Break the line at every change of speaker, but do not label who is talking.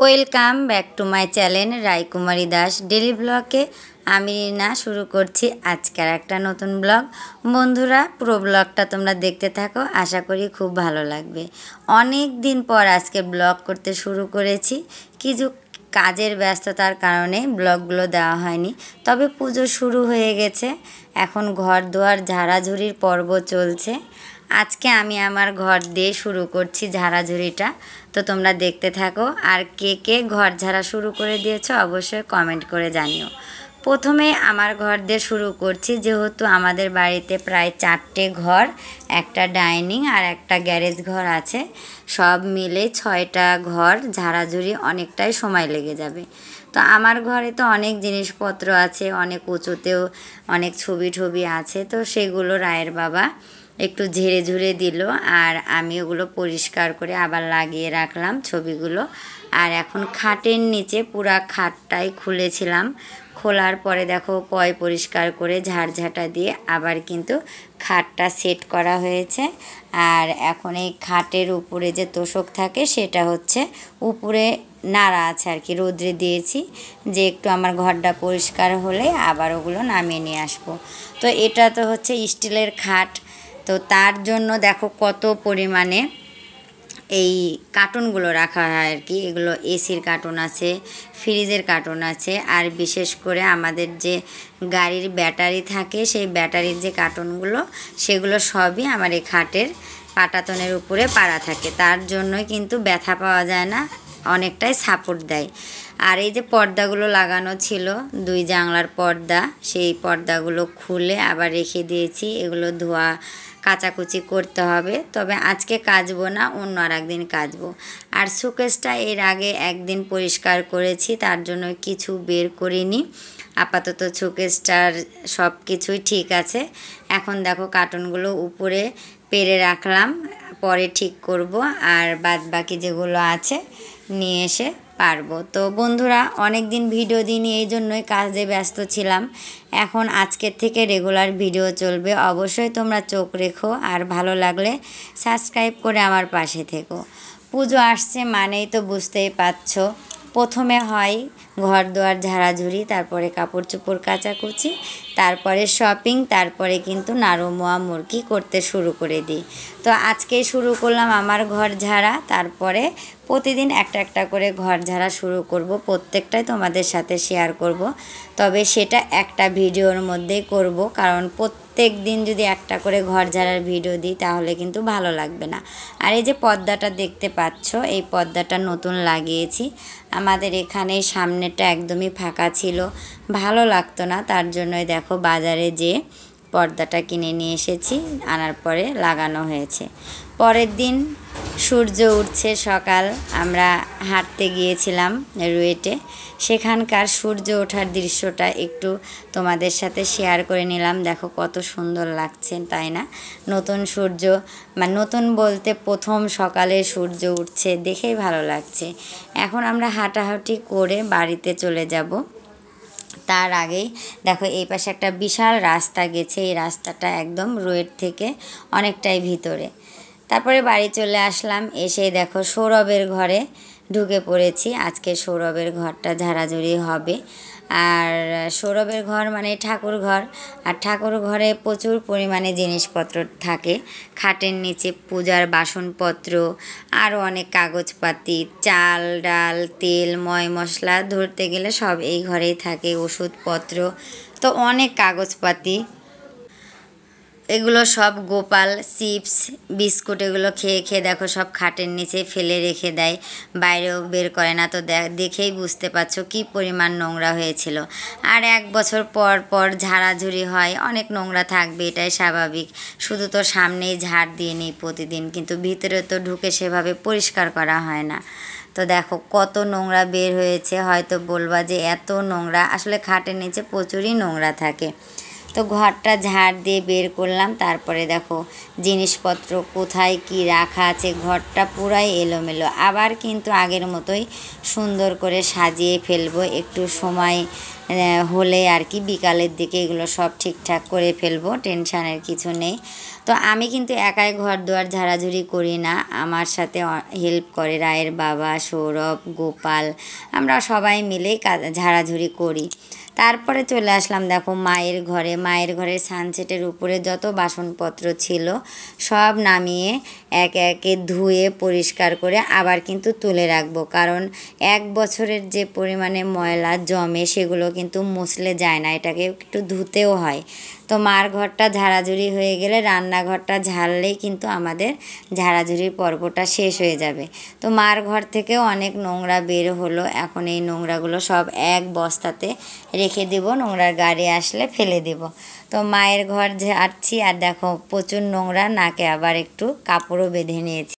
Welcome back to my channel Raikumari Das daily ব্লগে আমি রিনা শুরু করছি আজকের একটা নতুন ব্লগ। বন্ধুরা, পুরো ব্লগটা তোমরা দেখতে থাকো, আশা করি খুব ভালো লাগবে। অনেক দিন পর আজকে ব্লগ করতে শুরু করেছি, কিছু কাজের ব্যস্ততার কারণে ব্লগগুলো দেওয়া হয়নি। তবে পুজো শুরু হয়ে গেছে, এখন ঘর দুয়ার ঝাড়াঝুড়ির পর্ব চলছে। আজকে আমি আমার ঘর দিয়ে শুরু করছি ঝাড়াঝুড়িটা, তো তোমরা দেখতে থাকো। আর কে কে ঘর ঝাড়া শুরু করে দিয়েছো অবশ্যই কমেন্ট করে জানিও। প্রথমে আমার ঘর দিয়ে শুরু করছি, যেহেতু আমাদের বাড়িতে প্রায় 4টে ঘর, একটা ডাইনিং আর একটা গ্যারেজ ঘর আছে, সব মিলে 6টা ঘর ঝাড়াঝুড়ি অনেকটাই সময় লেগে যাবে। তো আমার ঘরে তো অনেক জিনিসপত্র আছে, অনেক উঁচুতেও অনেক ছবি আছে, তো সেগুলো রায়ের বাবা একটু ঝেড়ে ঝুড়ে দিল, আর আমি ওগুলো পরিষ্কার করে আবার লাগিয়ে রাখলাম ছবিগুলো। আর এখন খাটের নিচে পুরা খাটটাই খুলেছিলাম, খোলার পরে দেখো পরিষ্কার করে ঝাড়ঝাঁটা দিয়ে আবার কিন্তু খাটটা সেট করা হয়েছে। আর এখন এই খাটের উপরে যে তোষক থাকে সেটা হচ্ছে উপরে নাড়া আছে আর কি, রোদ্রে দিয়েছি, যে একটু আমার ঘরটা পরিষ্কার হলে আবার ওগুলো নামিয়ে নিয়ে আসবো। তো এটা তো হচ্ছে স্টিলের খাট, তো তার জন্য দেখো কত পরিমাণে এই কার্টুনগুলো রাখা হয় আর কি। এগুলো এসির কার্টুন আছে, ফ্রিজের কার্টুন আছে, আর বিশেষ করে আমাদের যে গাড়ির ব্যাটারি থাকে সেই ব্যাটারির যে কার্টুনগুলো, সেগুলো সবই আমার এই খাটের পাটাতনের উপরে পাড়া থাকে, তার জন্যই কিন্তু ব্যথা পাওয়া যায় না, অনেকটাই সাপোর্ট দেয়। আর এই যে পর্দাগুলো লাগানো ছিল, 2 জানলার পর্দা, সেই পর্দাগুলো খুলে আবার রেখে দিয়েছি, এগুলো ধোয়া কাচাকুচি করতে হবে। তবে আজকে কাচবো না, অন্য আর একদিন কাচবো। আর শোকেসটা এর আগে একদিন পরিষ্কার করেছি, তার জন্য কিছু বের করিনি। আপাতত শোকেসটার সব কিছুই ঠিক আছে। এখন দেখো কার্টুনগুলো উপরে পেরে রাখলাম, পরে ঠিক করব, আর বাদ বাকি যেগুলো আছে নিয়ে এসে পারবো। তো বন্ধুরা, অনেক দিন ভিডিও দিইনি, এই জন্যই কাজে ব্যস্ত ছিলাম। এখন আজকের থেকে রেগুলার ভিডিও চলবে, অবশ্যই তোমরা চোখ রেখো, আর ভালো লাগলে সাবস্ক্রাইব করে আমার পাশে থেকো। পুজো আসছে মানেই তো বুঝতেই পারছো, প্রথমে হয় ঘর দুয়ার ঝাড়াঝুড়ি, তারপরে কাপড় চোপড় কাচাকুচি, তারপরে শপিং, তারপরে কিন্তু নাড়ু মোয়া মুরগি করতে শুরু করে দিই। তো আজকেই শুরু করলাম আমার ঘর ঝাড়া, তারপরে প্রতিদিন একটা একটা করে ঘর ঝাড়া শুরু করব, প্রত্যেকটাই তোমাদের সাথে শেয়ার করব। তবে সেটা একটা ভিডিওর মধ্যেই করব, কারণ প্রত্যেক দিন যদি একটা করে ঘর ঝাড়ার ভিডিও দিই তাহলে কিন্তু ভালো লাগবে না। আর এই যে পর্দাটা দেখতে পাচ্ছ, এই পর্দাটা নতুন লাগিয়েছি। আমাদের এখানে সামনেটা একদমই ফাঁকা ছিল, ভালো লাগতো না, তার জন্যই দেখো বাজারে যেয়ে পর্দাটা কিনে নিয়ে এসেছি, আনার পরে লাগানো হয়েছে। পরের দিন সূর্য উঠছে সকাল, আমরা হাঁটতে গিয়েছিলাম রুয়েটে, সেখানকার সূর্য ওঠার দৃশ্যটা একটু তোমাদের সাথে শেয়ার করে নিলাম। দেখো কত সুন্দর লাগছে, তাই না? নতুন সূর্য, মানে নতুন বলতে প্রথম সকালে সূর্য উঠছে, দেখেই ভালো লাগছে। এখন আমরা হাঁটাহাঁটি করে বাড়িতে চলে যাব। তার আগেই দেখো এই পাশে একটা বিশাল রাস্তা গেছে, এই রাস্তাটা একদম রোড থেকে অনেকটাই ভিতরে। তারপরে বাড়ি চলে আসলাম, এসে দেখো সৌরভের ঘরে ঢুকে পড়েছি। আজকে সৌরভের ঘরটা ঝাড়াঝুড়ি হবে। আর সৌরভের ঘর মানে ঠাকুর ঘর, আর ঠাকুর ঘরে প্রচুর পরিমাণে জিনিসপত্র থাকে। খাটের নিচে পূজার বাসনপত্র, আরও অনেক কাগজপাতি, চাল ডাল তেল ময় মশলা ধরতে গেলে সব এই ঘরেই থাকে, ওষুধপত্র, তো অনেক কাগজপাতি। এগুলো সব গোপাল চিপস বিস্কুট এগুলো খেয়ে খেয়ে দেখো সব খাটের নিচে ফেলে রেখে দেয়, বাইরেও বের করে না। তো দেখেই বুঝতে পারছো কী পরিমাণ নোংরা হয়েছিল। আর 1 বছর পর পর ঝাড়াঝুড়ি হয়, অনেক নোংরা থাকবে, এটাই স্বাভাবিক। শুধু তো সামনেই ঝাড় দিয়ে নিই প্রতিদিন, কিন্তু ভিতরে তো ঢুকে সেভাবে পরিষ্কার করা হয় না। তো দেখো কত নোংরা বের হয়েছে, হয়তো বলবা যে এত নোংরা, আসলে খাটের নিচে প্রচুরই নোংরা থাকে। তো ঘরটা ঝাড় দিয়ে বের করলাম, তারপরে দেখো জিনিসপত্র কোথায় কি রাখা আছে, ঘরটা পুরাই এলোমেলো। আবার কিন্তু আগের মতোই সুন্দর করে সাজিয়ে ফেলবো, একটু সময় হলে আর কি, বিকালের দিকে এগুলো সব ঠিকঠাক করে ফেলবো, টেনশানের কিছু নেই। তো আমি কিন্তু একাই ঘর দুয়ার ঝাড়াঝুড়ি করি না, আমার সাথে হেল্প করে রায়ের বাবা, সৌরভ, গোপাল, আমরা সবাই মিলেই ঝাড়াঝুড়ি করি। তারপরে চলে আসলাম দেখো মায়ের ঘরে। মায়ের ঘরের সানসেটের উপরে যত বাসনপত্র ছিল সব নামিয়ে একে একে ধুয়ে পরিষ্কার করে আবার কিন্তু তুলে রাখবো, কারণ 1 বছরের যে পরিমাণে ময়লা জমে সেগুলো কিন্তু মুছলে যায় না, এটাকে একটু ধুতেও হয়। তো মার ঘরটা ঝাড়াঝুড়ি হয়ে গেলে রান্নাঘরটা ঝাড়লেই কিন্তু আমাদের ঝাড়াঝুড়ির পর্বটা শেষ হয়ে যাবে। তো মার ঘর থেকেও অনেক নোংরা বের হলো, এখন এই নোংরাগুলো সব এক বস্তাতে রেখে দেবো, নোংরার গাড়ি আসলে ফেলে দেব। তো মায়ের ঘর ঝাড়ছি আর দেখো প্রচুর নোংরা, নাকে আবার একটু কাপড়ও বেঁধে নিয়েছি।